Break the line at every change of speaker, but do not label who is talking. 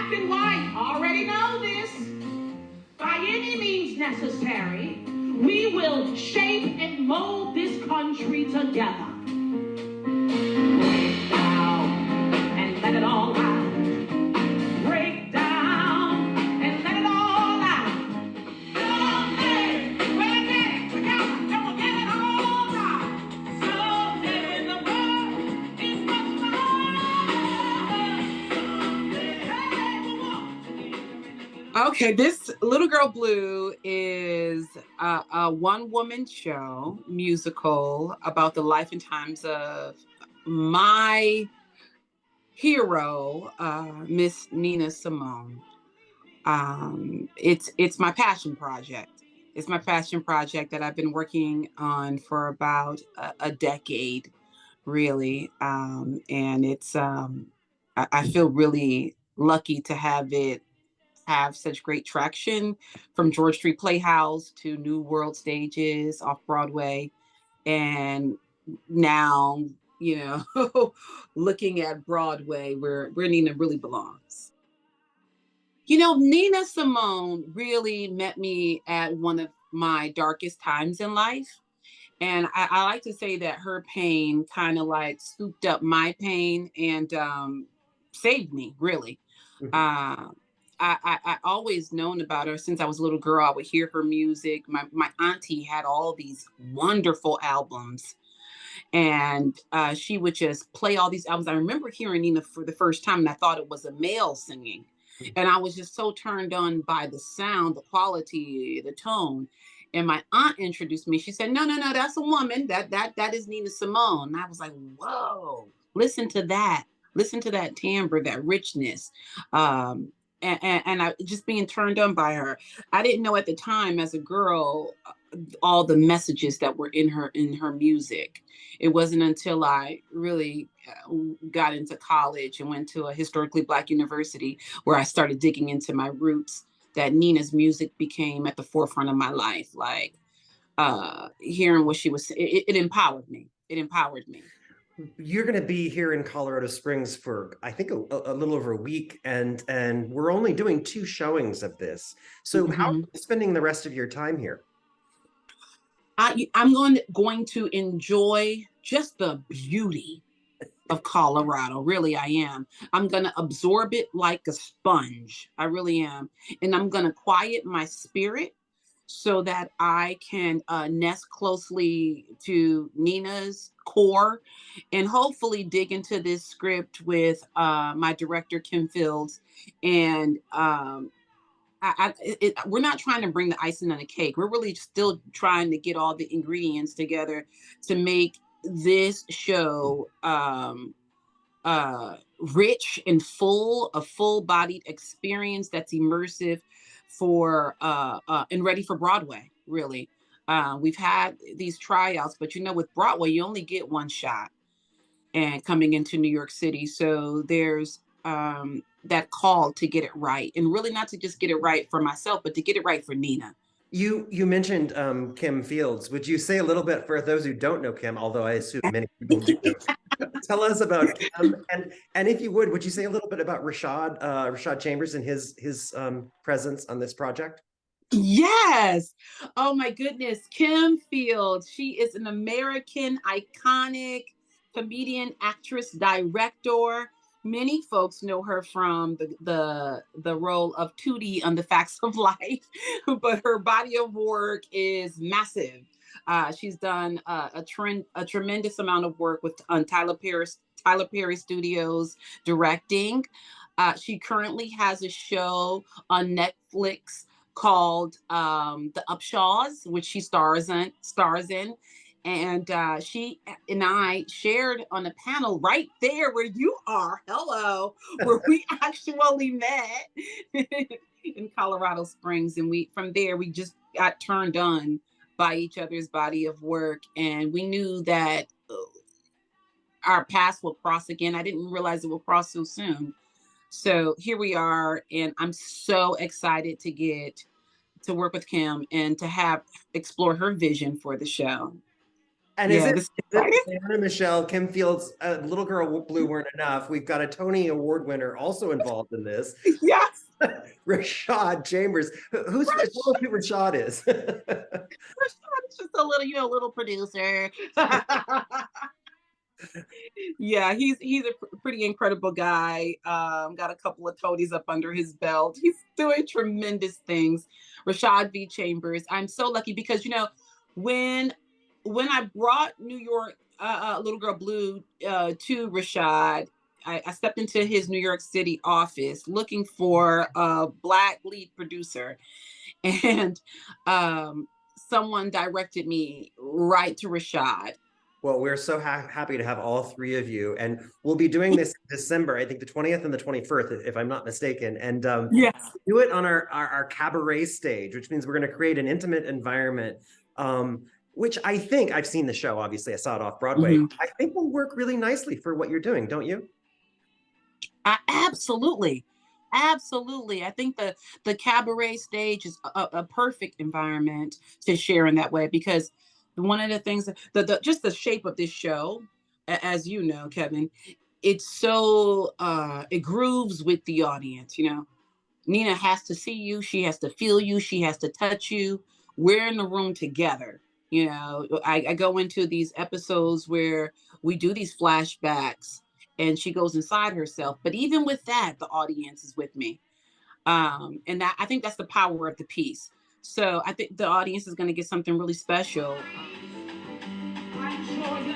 black and white already know this. By any means necessary, we will shape and mold this country together. Break down and let it all out. Break down and let it all out. Someday, we'll get it together and we'll get it all out. Someday when the world is much smaller.
Okay, this Little Girl Blue is a one-woman show, musical, about the life and times of my hero, Miss Nina Simone. It's my passion project. It's my passion project that I've been working on for about a decade, really. And I feel really lucky to have such great traction, from George Street Playhouse to New World Stages off Broadway. And now, looking at Broadway, where Nina really belongs. Nina Simone really met me at one of my darkest times in life. And I like to say that her pain kind of like scooped up my pain and saved me, really. Mm-hmm. I always known about her since I was a little girl. I would hear her music. My auntie had all these wonderful albums, and she would just play all these albums. I remember hearing Nina for the first time, and I thought it was a male singing. And I was just so turned on by the sound, the quality, the tone. And my aunt introduced me. She said, no, that's a woman. That is Nina Simone. And I was like, whoa, listen to that. Listen to that timbre, that richness. And I just being turned on by her. I didn't know at the time as a girl all the messages that were in her music. It wasn't until I really got into college and went to a historically Black university where I started digging into my roots that Nina's music became at the forefront of my life. Like hearing what she was, it empowered me. It empowered me.
You're going to be here in Colorado Springs for, I think, a little over a week, and we're only doing 2 showings of this. So how are you spending the rest of your time here?
I'm going to enjoy just the beauty of Colorado. Really, I am. I'm going to absorb it like a sponge. I really am. And I'm going to quiet my spirit so that I can nest closely to Nina's core and hopefully dig into this script with my director, Kim Fields. And we're not trying to bring the icing on the cake. We're really still trying to get all the ingredients together to make this show rich and full, a full-bodied experience that's immersive for and ready for Broadway, really. We've had these tryouts, but with Broadway, you only get one shot and coming into New York City. So there's that call to get it right, and really not to just get it right for myself, but to get it right for Nina.
You mentioned Kim Fields. Would you say a little bit, for those who don't know Kim, although I assume many people do, tell us about Kim, and if you would you say a little bit about Rashad Chambers and his presence on this project?
Yes. Oh my goodness. Kim Fields. She is an American iconic comedian, actress, director. Many folks know her from the role of Tootie on The Facts of Life, but her body of work is massive. She's done a tremendous amount of work with Tyler Perry Studios directing. She currently has a show on Netflix called The Upshaws, which she stars in. And she and I shared on a panel right there where you are, hello, where we actually met in Colorado Springs. And from there, we just got turned on by each other's body of work. And we knew that our paths will cross again. I didn't realize it will cross so soon. So here we are. And I'm so excited to get to work with Kim and to explore her vision for the show.
And
Yeah,
is
this is
it
exciting.
Sarah Michelle, Kim Fields, Little Girl Blue weren't enough? We've got a Tony Award winner also involved in this.
Yes.
Rashad Chambers. Who's tell us who Rashad is?
Rashad's just a little, little producer. Yeah, he's a pretty incredible guy. Got a couple of Tonys up under his belt. He's doing tremendous things. Rashad V. Chambers. I'm so lucky because when when I brought New York Little Girl Blue to Rashad, I stepped into his New York City office looking for a Black lead producer, and someone directed me right to Rashad.
Well, we're so happy to have all three of you, and we'll be doing this in December, I think the 20th and the 21st, if I'm not mistaken. And
Yes.
do it on our cabaret stage, which means we're going to create an intimate environment, which I think, I've seen the show, obviously, I saw it off Broadway.
Mhm.
I think will work really nicely for what you're doing, don't you?
Absolutely. Absolutely. I think the cabaret stage is a perfect environment to share in that way because one of the things that just the shape of this show, as you know, Kevin, it's so it grooves with the audience. Nina has to see you, she has to feel you, she has to touch you. We're in the room together. I go into these episodes where we do these flashbacks and she goes inside herself. But even with that, the audience is with me. And that I think that's the power of the piece. So I think the audience is going to get something really special.
I'm sure you